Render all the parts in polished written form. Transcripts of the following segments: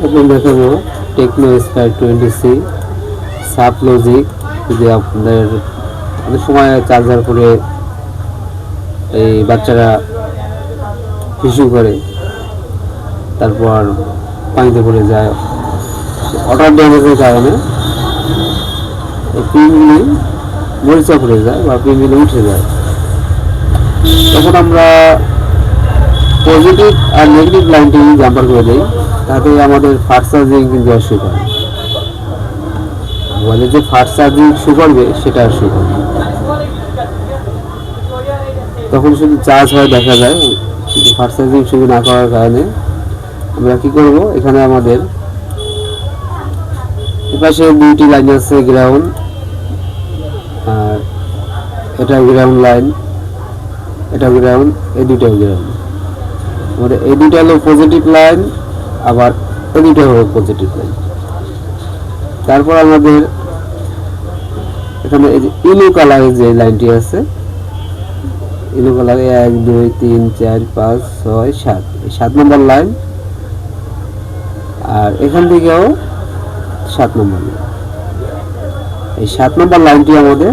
এখন দেখাবো techno spire 20C sub logic. যদি আপনাদের অনেক সময় চার্জার করে এই বাচ্চারা ইস্যু করে, তারপর পানিতে পড়ে যায়, ওয়াটার ড্যামেজের কারণে পিনগুলি মরিচা পড়ে যায় বা পিনগুলি উঠে যায়। তখন আমরা পজিটিভ আর নেগেটিভ লাইনটি জাম্পার করে দিই, তাতে আমাদের ফাস্ট চার্জিং কিন্তু আর শু করে। মোবাইলে যে ফাস্ট চার্জিং শু করবে সেটা আর শু করবে, তখন শুধু চার্জ হয় দেখা যায়, কিন্তু ফাস্ট চার্জিং শুরু না করার কারণে আমরা কি করব, এখানে আমাদের এপাশে দুইটি লাইন আছে, গ্রাউন্ড আর এটা গ্রাউন্ড লাইন, এটা গ্রাউন্ড, এই দুইটাও গ্রাউন্ড। আমাদের এই দুইটা হলো পজিটিভ লাইন, আবার এই দুইটা হলো পজিটিভ লাইন। তারপর আমাদের এখানে এই যে ইলো কালারের যে লাইনটি আছে, ইলো কালারে 1 2 3 4 5 6 7, এই 7 নম্বর লাইন, আর এখান থেকেও 7 নম্বর লাইন। এই 7 নম্বর লাইনটি আমাদের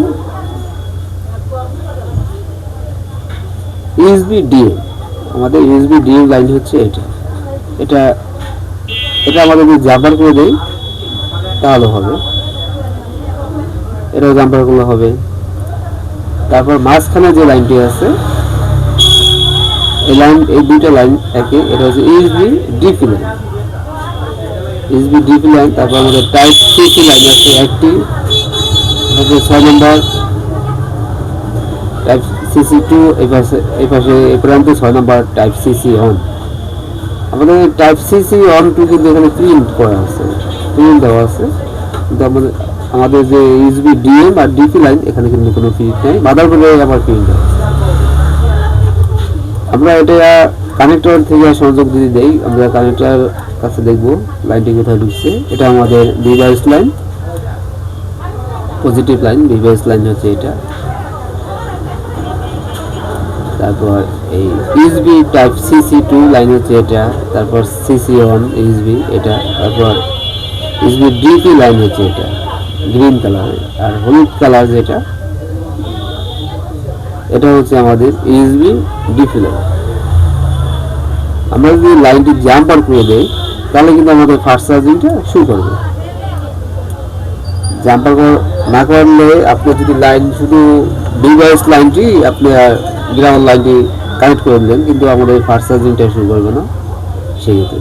ইউএসবি ডিএম, আমাদের ইউএসবি ডিএম লাইন হচ্ছে এটা। এটা এটা আমাদের যদি জাম্পার করে দেই তাহলে হবে, এটাও জাম্পার করলে হবে। তারপর মাঝখানে যে লাইনটি আছে, এই লাইন, এই দুইটা লাইন একে, এটা হচ্ছে USB DP line, USB DP line. তারপর আমাদের টাইপ সিসি লাইন আছে একটি, হচ্ছে 6 নম্বর টাইপ সিসি 2, এই পাশে এই প্রান্তে 6 নম্বর টাইপ সিসি অন। আমাদের টাইপ সিসি অন টু কিন্তু এখানে প্রিন্ট করা আছে, প্রিন্ট দেওয়া আছে, কিন্তু আমাদের যে ইউএসবি ডিএম আর ডিপি লাইন এখানে কিন্তু কোনো প্রিন্ট নেই, মাদারবোর্ডে আবার প্রিন্ট দেওয়া আছে। আমরা এটা কানেক্টর থেকে সংযোগ যদি দেই, আমরা কানেক্টর কাছে দেখব লাইনটি কোথায় ঢুকছে। এটা আমাদের device line, positive line, device line হচ্ছে এটা। তারপর এই ইউএসবি টাইপ সিসি 2 লাইন হচ্ছে এটা, তারপর সিসি অন ইউএসবি এটা, তারপর ইউএসবি ডিপি লাইন হচ্ছে এটা গ্রিন কালার, আর হলুদ কালার যেটা, এটা হচ্ছে আমাদের ইউএসবি ডিপি লাইন। আমরা যদি লাইনটি জাম্পার করে দেই তাহলে কিন্তু আমাদের ফাস্ট চার্জিংটা শুরু করবে। জাম্পার না করলে আপনি যদি লাইন শুধু ডিভাইস লাইনটি আপনি গ্রাউন্ড লাইনটি কানেক্ট করে দিলেন, কিন্তু আমাদের ফাস্ট চার্জিংটা শুরু করবে না সেক্ষেত্রে।